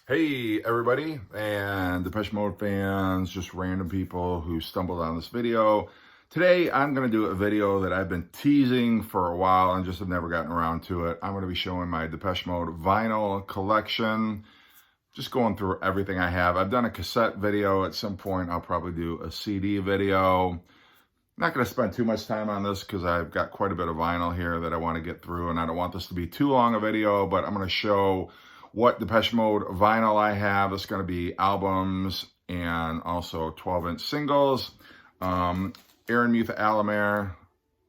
Hey everybody, and Depeche Mode fans, just random people who stumbled on this video. Today I'm going to do a video that I've been teasing for a while and just have never gotten around to it. I'm going to be showing my Depeche Mode vinyl collection, just going through everything I have. I've done a cassette video. At some point I'll probably do a CD video. Not going to spend too much time on this because I've got quite a bit of vinyl here that I want to get through, and I don't want this to be too long a video, but I'm going to show what Depeche Mode vinyl I have. It's going to be albums and also 12-inch singles. Aaron Mutha Alamere,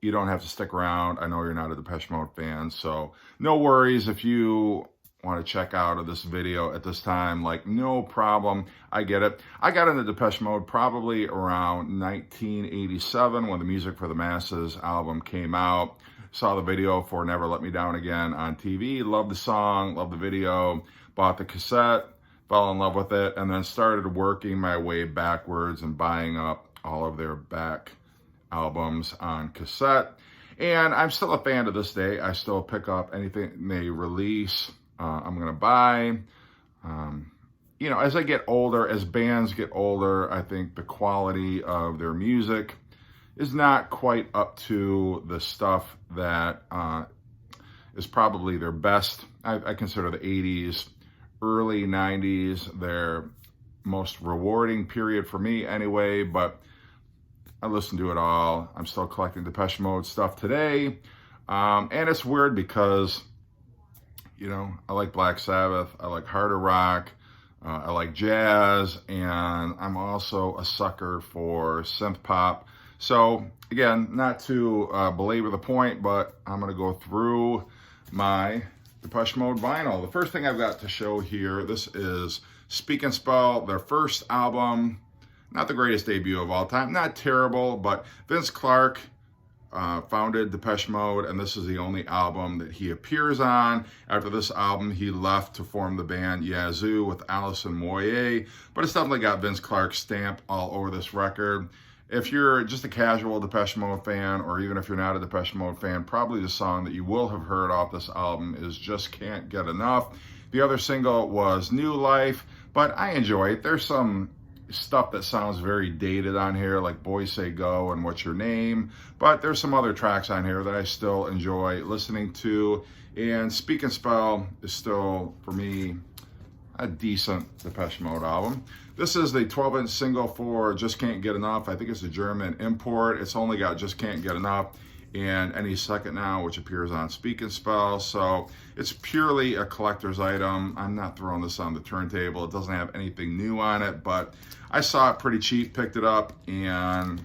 you don't have to stick around. I know you're not a Depeche Mode fan, so no worries if you want to check out this video at this time. Like, no problem. I get it. I got into Depeche Mode probably around 1987 when the Music for the Masses album came out. Saw the video for Never Let Me Down Again on TV. Loved the song, loved the video. Bought the cassette, fell in love with it, and then started working my way backwards and buying up all of their back albums on cassette. And I'm still a fan to this day. I still pick up anything they release. I'm going to buy. You know, as I get older, as bands get older, I think the quality of their music is not quite up to the stuff that is probably their best. I consider the 80s, early 90s their most rewarding period for me anyway, but I listen to it all. I'm still collecting Depeche Mode stuff today. And it's weird because, you know, I like Black Sabbath, I like harder rock, I like jazz, and I'm also a sucker for synth pop. So again, not to belabor the point, but I'm going to go through my Depeche Mode vinyl. The first thing I've got to show here, this is Speak and Spell, their first album. Not the greatest debut of all time, not terrible, but Vince Clarke founded Depeche Mode, and this is the only album that he appears on. After this album, he left to form the band Yazoo with Alison Moyet, but it's definitely got Vince Clarke's stamp all over this record. If you're just a casual Depeche Mode fan, or even if you're not a Depeche Mode fan, probably the song that you will have heard off this album is Just Can't Get Enough. The other single was New Life, but I enjoy it. There's some stuff that sounds very dated on here, like Boys Say Go and What's Your Name, but there's some other tracks on here that I still enjoy listening to, and Speak and Spell is still, for me, a decent Depeche Mode album. This is the 12-inch single for Just Can't Get Enough. I think it's a German import. It's only got Just Can't Get Enough and Any Second Now, which appears on Speak and Spell. So it's purely a collector's item. I'm not throwing this on the turntable. It doesn't have anything new on it, but I saw it pretty cheap, picked it up, and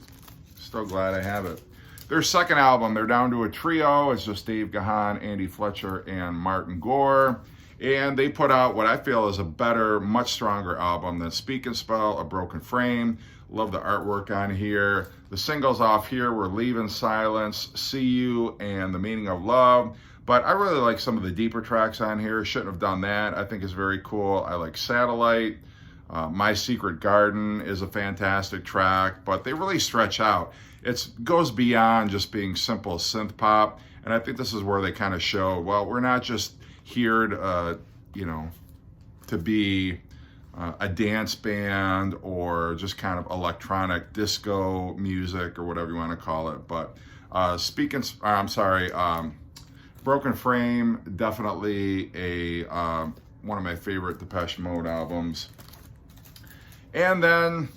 still glad I have it. Their second album, they're down to a trio. It's just Dave Gahan, Andy Fletcher, and Martin Gore. And they put out what I feel is a better, much stronger album than Speak and Spell, A Broken Frame. Love the artwork on here. The singles off here were Leave in Silence, See You, and The Meaning of Love. But I really like some of the deeper tracks on here. Shouldn't have done that. I think is very cool. I like Satellite. My Secret Garden is a fantastic track, but they really stretch out. It goes beyond just being simple synth pop. And I think this is where they kind of show, well, we're not just here to, you know, to be a dance band or just kind of electronic disco music or whatever you want to call it. But Broken Frame, definitely a one of my favorite Depeche Mode albums. And then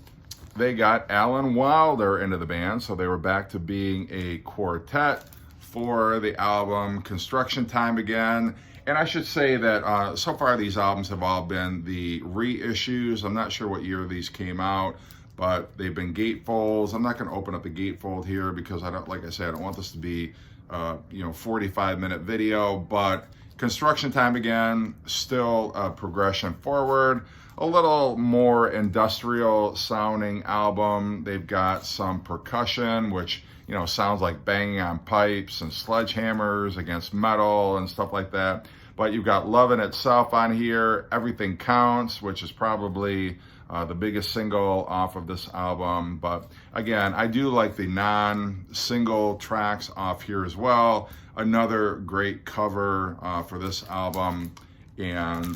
they got Alan Wilder into the band, so they were back to being a quartet for the album Construction Time Again. And I should say that so far these albums have all been the reissues. I'm not sure what year these came out, but they've been gatefolds. I'm not going to open up the gatefold here because I don't, like I said, I don't want this to be, 45-minute video. But Construction Time Again, still a progression forward. A little more industrial sounding album. They've got some percussion, which, you know, sounds like banging on pipes and sledgehammers against metal and stuff like that. But you've got Love in Itself on here, Everything Counts, which is probably the biggest single off of this album. But again, I do like the non-single tracks off here as well. Another great cover for this album. And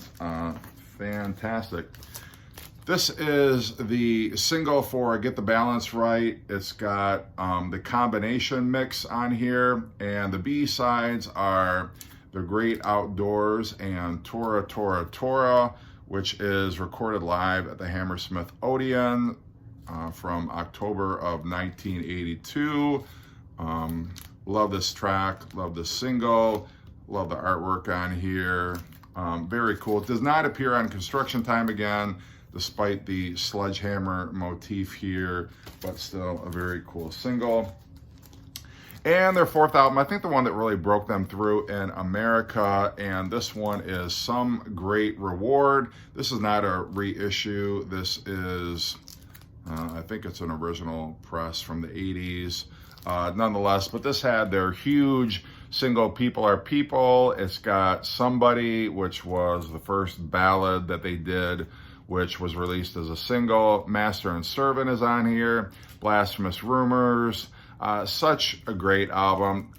Fantastic. This is the single for Get the Balance Right. It's got the combination mix on here, and the B-sides are The Great Outdoors and Tora Tora Tora, which is recorded live at the Hammersmith Odeon from October of 1982. Love this track, love this single, love the artwork on here. Very cool. It does not appear on Construction Time again, despite the sledgehammer motif here, but still a very cool single. And their fourth album, I think the one that really broke them through in America, and this one is Some Great Reward. This is not a reissue. This is, I think it's an original press from the 80s. Nonetheless, but this had their huge single, People Are People. It's got Somebody, which was the first ballad that they did, which was released as a single. Master and Servant is on here. Blasphemous Rumors. Such a great album.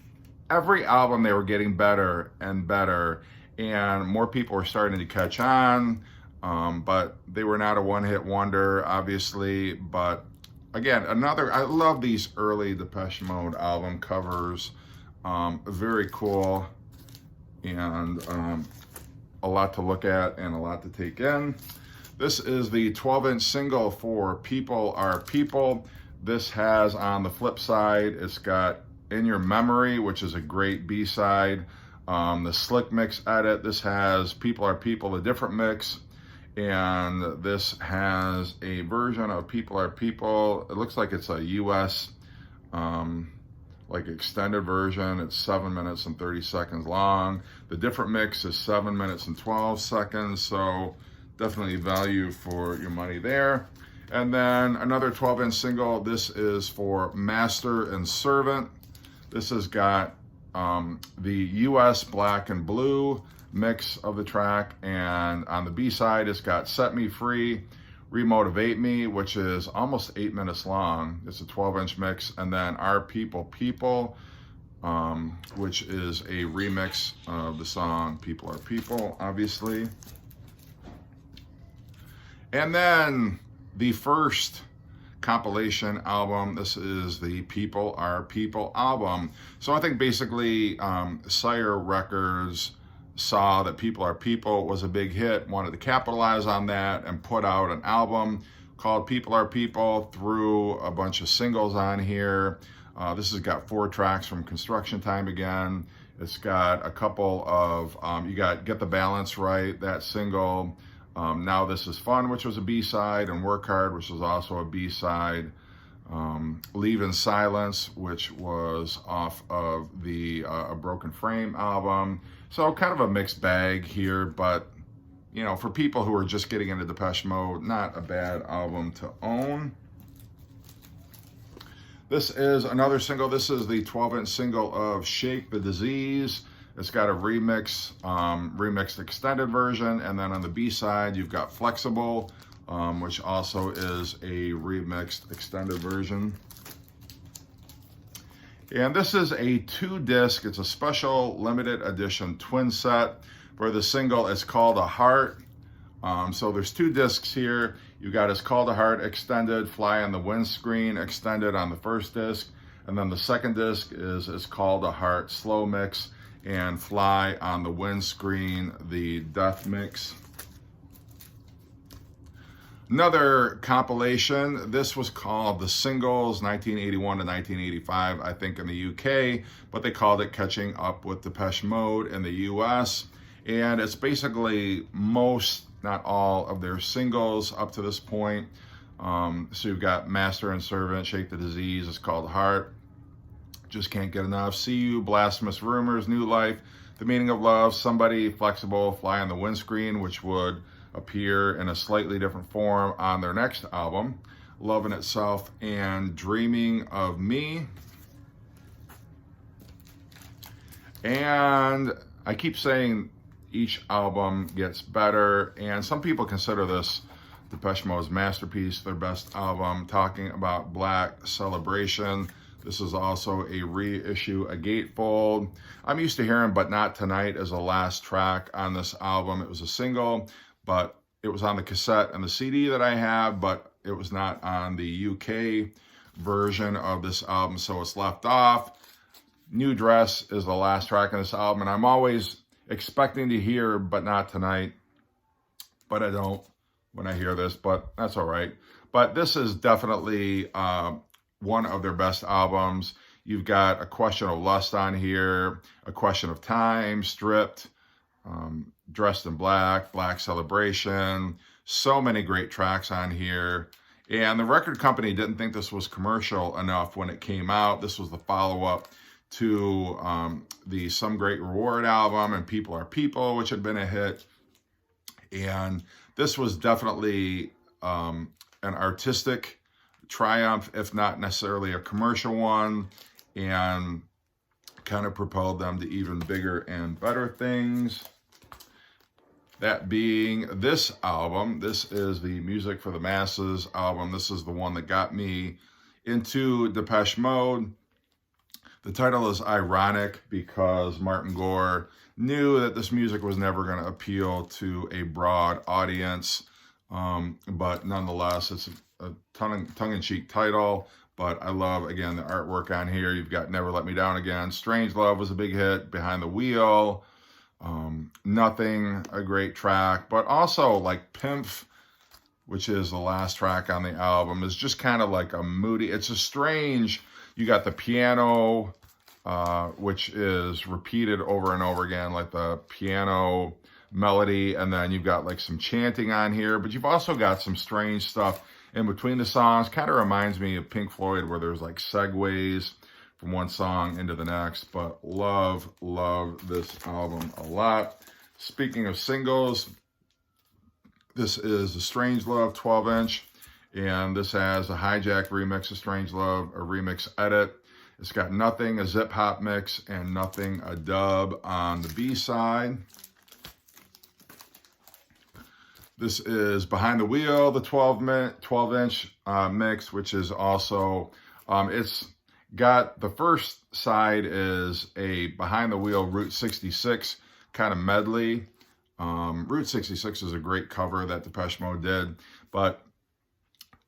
Every album they were getting better and better, and more people were starting to catch on, but they were not a one-hit wonder, obviously. But again, I love these early Depeche Mode album covers. Very cool, and a lot to look at and a lot to take in. This is the 12-inch single for People Are People. This has, on the flip side, it's got In Your Memory, which is a great B-side. The Slick Mix edit. This has People Are People, a different mix. And this has a version of People Are People. It looks like it's a US like extended version. It's 7 minutes and 30 seconds long. The different mix is 7 minutes and 12 seconds. So definitely value for your money there. And then another 12-inch single. This is for Master and Servant. This has got the US Black and Blue mix of the track, and on the B-side it's got Set Me Free, Remotivate Me, which is almost 8 minutes long. It's a 12-inch mix. And then Our People People, which is a remix of the song People Are People, obviously. And then the first compilation album, this is the People Are People album. So I think basically Sire Records saw that People Are People was a big hit, wanted to capitalize on that, and put out an album called People Are People, threw a bunch of singles on here. This has got 4 tracks from Construction Time again. It's got a couple of, you got Get the Balance Right, that single. Now This Is Fun, which was a B-side, and Work Hard, which was also a B-side. Leave in Silence, which was off of the A Broken Frame album. So kind of a mixed bag here, but you know, for people who are just getting into Depeche Mode, not a bad album to own. This is another single. This is the 12-inch single of Shake the Disease. It's got a remixed extended version, and then on the B-side, you've got Flexible, which also is a remixed extended version. And this is a 2-disc, it's a special limited edition twin set. For the single, it's called A Heart. So there's 2 discs here. You got It's Called a Heart extended, Fly on the Windscreen extended on the first disc. And then the second disc is It's Called a Heart slow mix, and Fly on the Windscreen, the death mix. Another compilation, this was called The Singles, 1981 to 1985, I think in the UK, but they called it Catching Up with Depeche Mode in the US. And it's basically most, not all, of their singles up to this point. So you've got Master and Servant, Shake the Disease, It's Called Heart, Just Can't Get Enough, See You, Blasphemous Rumors, New Life, The Meaning of Love, Somebody, Flexible, Fly on the Windscreen, which would appear in a slightly different form on their next album, Love in Itself, and Dreaming of Me. And I keep saying each album gets better, and some people consider this Depeche Mode's masterpiece, their best album, talking about Black Celebration. This is also a reissue, A Gatefold. I'm used to hearing But Not Tonight as a last track on this album. It was a single, but It was on the cassette and the CD that I have, but it was not on the UK version of this album, so it's left off. New Dress is the last track on this album, and I'm always expecting to hear, but not tonight. But I don't when I hear this, but that's all right. But this is definitely one of their best albums. You've got A Question of Lust on here, A Question of Time, Stripped, Dressed in Black, Black Celebration. So many great tracks on here. And the record company didn't think this was commercial enough when it came out. This was the follow-up to the Some Great Reward album and People Are People, which had been a hit. And this was definitely an artistic triumph, if not necessarily a commercial one, and kind of propelled them to even bigger and better things. That being this album. This is the Music for the Masses album. This is the one that got me into Depeche Mode. The title is ironic because Martin Gore knew that this music was never going to appeal to a broad audience, but nonetheless, it's a tongue-in-cheek title. But I love, again, the artwork on here. You've got Never Let Me Down Again. Strange Love was a big hit. Behind the Wheel. Nothing, a great track. But also, like, Pimpf, which is the last track on the album, is just kind of like a moody, it's a strange, you got the piano, which is repeated over and over again, like the piano melody, and then you've got like some chanting on here, but you've also got some strange stuff in between the songs. Kind of reminds me of Pink Floyd, where there's like segues from one song into the next. But love this album a lot. Speaking of singles, this is a Strange Love 12-inch, and this has a hijack remix of Strange Love, a remix edit. It's got Nothing, a zip hop mix, and Nothing, a dub on the B-side. This is Behind the Wheel, the 12-inch mix, which is also, it's got, the first side is a Behind the Wheel Route 66 kind of medley. Route 66 is a great cover that Depeche Mode did, but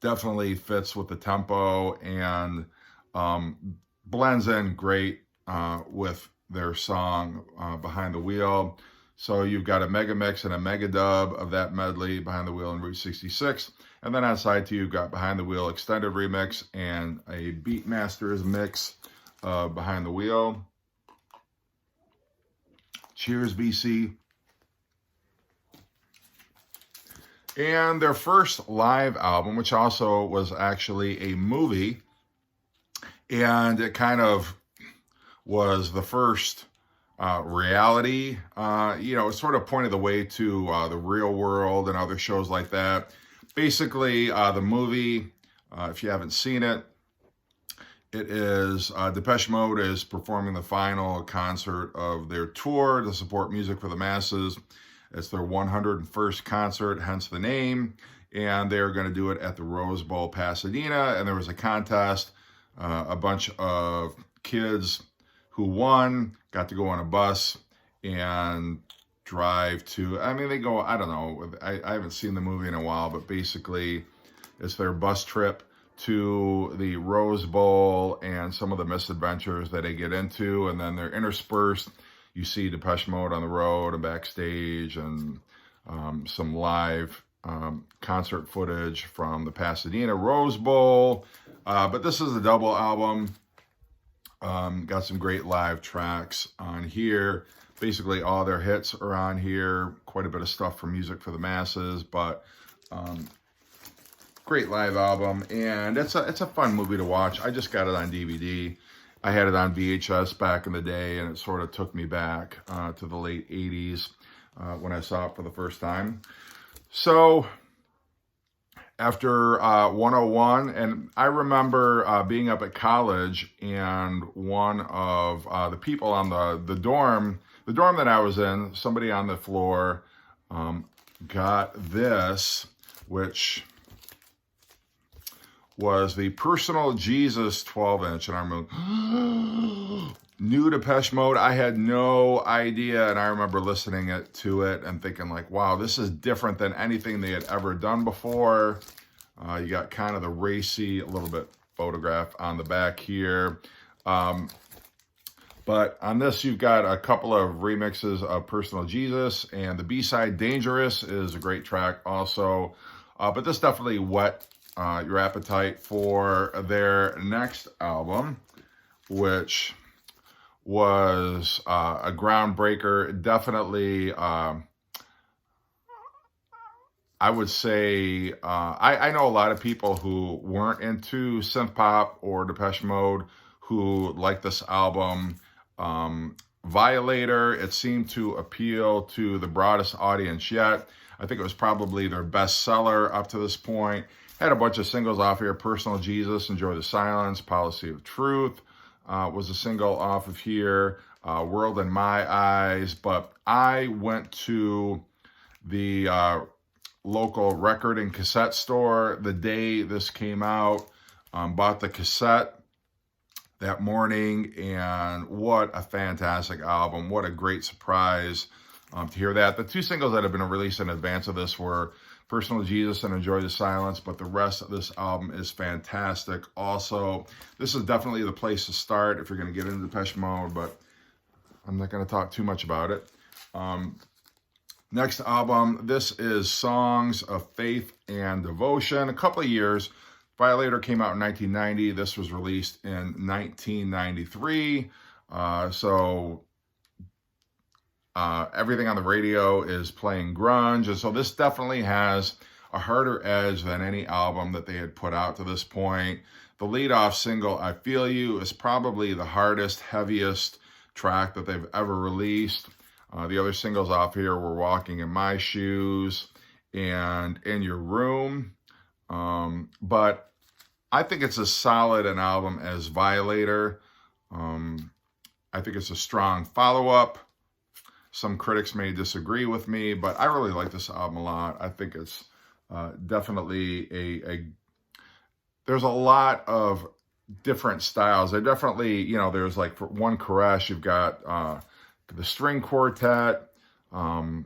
definitely fits with the tempo and blends in great with their song Behind the Wheel. So you've got a mega mix and a mega dub of that medley, Behind the Wheel and Route 66. And then on side two, you've got Behind the Wheel extended remix and a Beatmasters mix of Behind the Wheel. Cheers, BC. And their first live album, which also was actually a movie, and it kind of was the first reality, it sort of pointed the way to The Real World and other shows like that. Basically, the movie, if you haven't seen it, it is Depeche Mode is performing the final concert of their tour to support Music for the Masses. It's their 101st concert, hence the name, and they're going to do it at the Rose Bowl, Pasadena, and there was a contest. A bunch of kids who won got to go on a bus and drive to, they go, I don't know, I haven't seen the movie in a while, but basically it's their bus trip to the Rose Bowl and some of the misadventures that they get into, and then they're interspersed. You see Depeche Mode on the road and backstage, and some live concert footage from the Pasadena Rose Bowl. But this is a double album. Got some great live tracks on here. Basically all their hits are on here. Quite a bit of stuff from Music for the Masses, but great live album. And it's a fun movie to watch. I just got it on DVD. I had it on VHS back in the day, and it sort of took me back to the late 80s when I saw it for the first time. So after 101, and I remember being up at college, and one of the people on the dorm that I was in, somebody on the floor got this, which was the Personal Jesus 12-inch, and I'm like, new Depeche Mode. I had no idea, and I remember listening to it and thinking like, wow, this is different than anything they had ever done before. You got kind of the racy, a little bit photograph on the back here. But on this, you've got a couple of remixes of Personal Jesus, and the B-side Dangerous is a great track also. But this definitely whet your appetite for their next album, which was a groundbreaker. Definitely, I would say, I know a lot of people who weren't into synth pop or Depeche Mode who liked this album. Violator, it seemed to appeal to the broadest audience yet. I think it was probably their best seller up to this point. Had a bunch of singles off here. Personal Jesus, Enjoy the Silence, Policy of Truth was a single off of here. World in My Eyes. But I went to the local record and cassette store the day this came out, bought the cassette that morning, and what a fantastic album. What a great surprise to hear that. The two singles that have been released in advance of this were Personal Jesus and Enjoy the Silence, but the rest of this album is fantastic. Also, this is definitely the place to start if you're going to get into Depeche Mode, but I'm not going to talk too much about it. Next album, this is Songs of Faith and Devotion. A couple of years. Violator came out in 1990. This was released in 1993. Everything on the radio is playing grunge. And so this definitely has a harder edge than any album that they had put out to this point. The lead-off single, I Feel You, is probably the hardest, heaviest track that they've ever released. The other singles off here were Walking in My Shoes and In Your Room. But I think it's as solid an album as Violator. I think it's a strong follow-up. Some critics may disagree with me, but I really like this album a lot. I think it's definitely there's a lot of different styles. They definitely, there's like for one Koresh, you've got the string quartet. Dave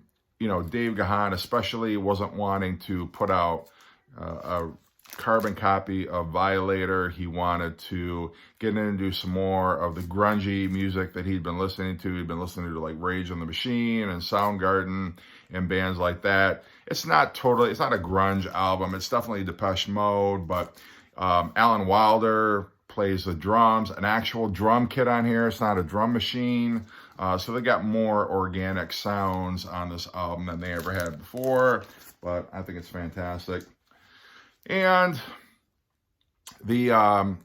Gahan especially wasn't wanting to put out a carbon copy of Violator. He wanted to get into some more of the grungy music that he'd been listening to. He'd been listening to like Rage on the Machine and Soundgarden and bands like that. It's not a grunge album. It's definitely Depeche Mode, but Alan Wilder plays the drums, an actual drum kit on here. It's not a drum machine. So they got more organic sounds on this album than they ever had before, but I think it's fantastic. And the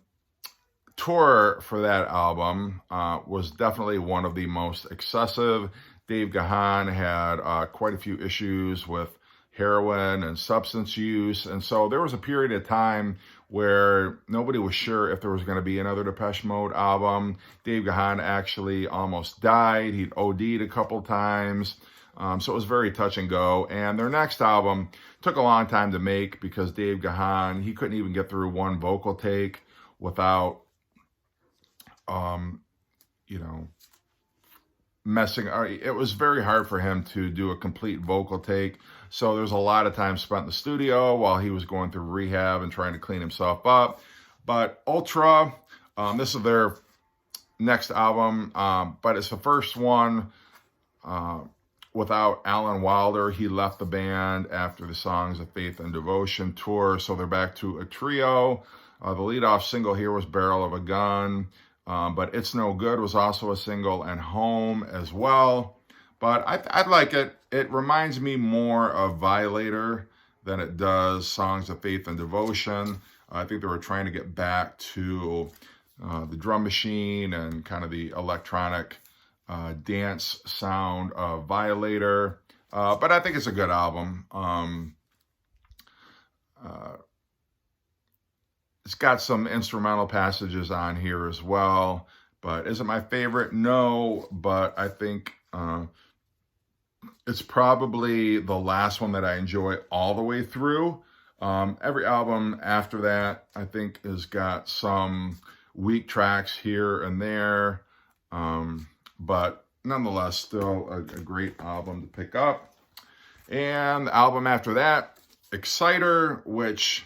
tour for that album was definitely one of the most excessive. Dave Gahan had quite a few issues with heroin and substance use. And so there was a period of time where nobody was sure if there was going to be another Depeche Mode album. Dave Gahan actually almost died. He'd OD'd a couple times. So it was very touch and go. And their next album took a long time to make because Dave Gahan, he couldn't even get through one vocal take without, messing. It was very hard for him to do a complete vocal take. So there's a lot of time spent in the studio while he was going through rehab and trying to clean himself up. But Ultra, this is their next album, but it's the first one without Alan Wilder. He left the band after the Songs of Faith and Devotion tour, so they're back to a trio. The lead-off single here was Barrel of a Gun, but It's No Good was also a single, and Home as well. But I like it. It reminds me more of Violator than it does Songs of Faith and Devotion. I think they were trying to get back to the drum machine and kind of the electronic dance sound of Violator. But I think it's a good album. It's got some instrumental passages on here as well. But is it my favorite? No, but I think it's probably the last one that I enjoy all the way through. Every album after that, I think, has got some weak tracks here and there. But nonetheless, still a great album to pick up. And the album after that, Exciter, which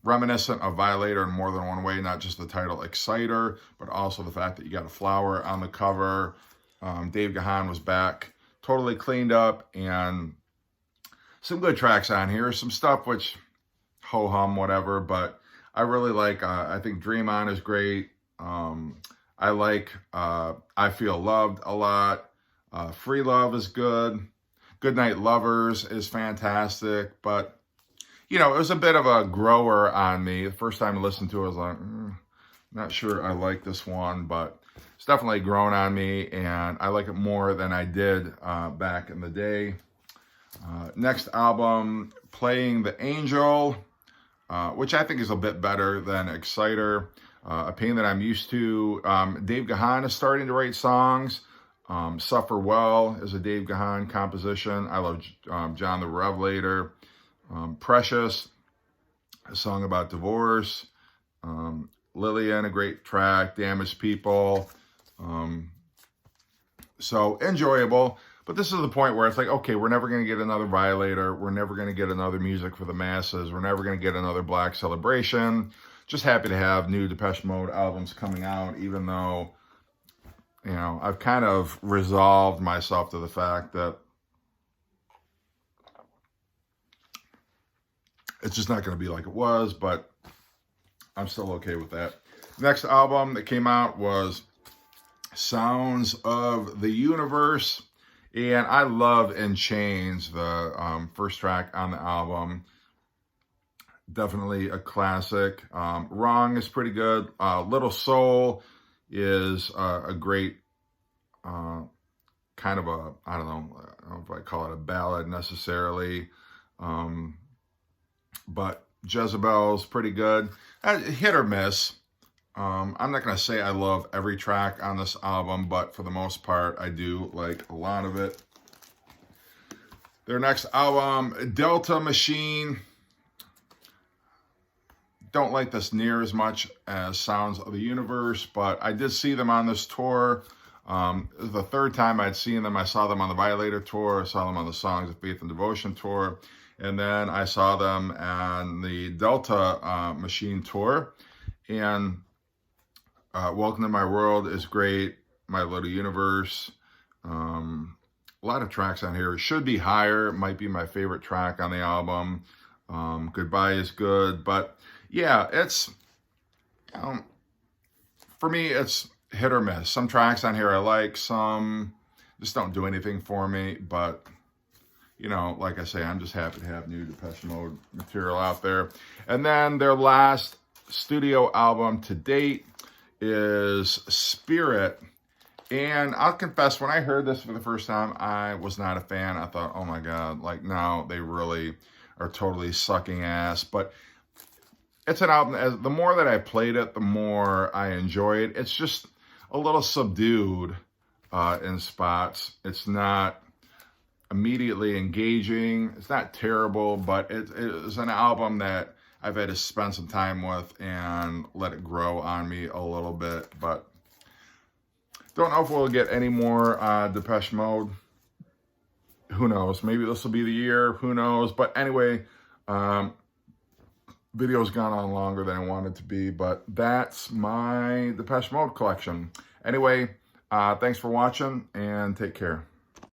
reminiscent of Violator in more than one way, not just the title Exciter, but also the fact that you got a flower on the cover. Dave Gahan was back, totally cleaned up, and some good tracks on here. Some stuff which ho-hum, whatever, but I really like, I think Dream On is great. I like I Feel Loved a lot. Free Love is good. Goodnight Lovers is fantastic, but you know, it was a bit of a grower on me. The first time I listened to it, I was like, not sure I like this one, but it's definitely grown on me, and I like it more than I did back in the day. Next album, Playing the Angel, which I think is a bit better than Exciter. A Pain That I'm Used to. Dave Gahan is starting to write songs. Suffer Well is a Dave Gahan composition. I love John the Revelator. Precious, a song about divorce. Lillian, a great track. Damaged People. So enjoyable. But this is the point where it's like, okay, we're never going to get another Violator. We're never going to get another Music for the Masses. We're never going to get another Black Celebration. Just happy to have new Depeche Mode albums coming out, even though, you know, I've kind of resolved myself to the fact that it's just not going to be like it was, but I'm still okay with that. Next album that came out was Sounds of the Universe, and I love In Chains, the first track on the album. Definitely a classic. Wrong is pretty good. Little Soul is a great kind of a, I don't know if I call it a ballad necessarily, but Jezebel's pretty good. Hit or miss. I'm not going to say I love every track on this album, but for the most part, I do like a lot of it. Their next album, Delta Machine. Don't like this near as much as Sounds of the Universe, but I did see them on this tour. The third time I'd seen them, I saw them on the Violator tour, I saw them on the Songs of Faith and Devotion tour, and then I saw them on the Delta Machine tour. And Welcome to My World is great. My Little Universe. A lot of tracks on here. Should Be Higher might be my favorite track on the album. Goodbye is good, but yeah, it's for me, it's hit or miss. Some tracks on here I like, some just don't do anything for me, but you know, like I say, I'm just happy to have new Depeche Mode material out there. And then their last studio album to date is Spirit. And I'll confess, when I heard this for the first time, I was not a fan. I thought, oh my God, like now they really are totally sucking ass. But it's an album, as the more that I played it, the more I enjoy it. It's just a little subdued in spots. It's not immediately engaging. It's not terrible, but it is an album that I've had to spend some time with and let it grow on me a little bit. But don't know if we'll get any more Depeche Mode. Who knows? Maybe this will be the year. Who knows? But anyway, video's gone on longer than I wanted to be, but that's my Depeche Mode collection. Anyway, thanks for watching and take care.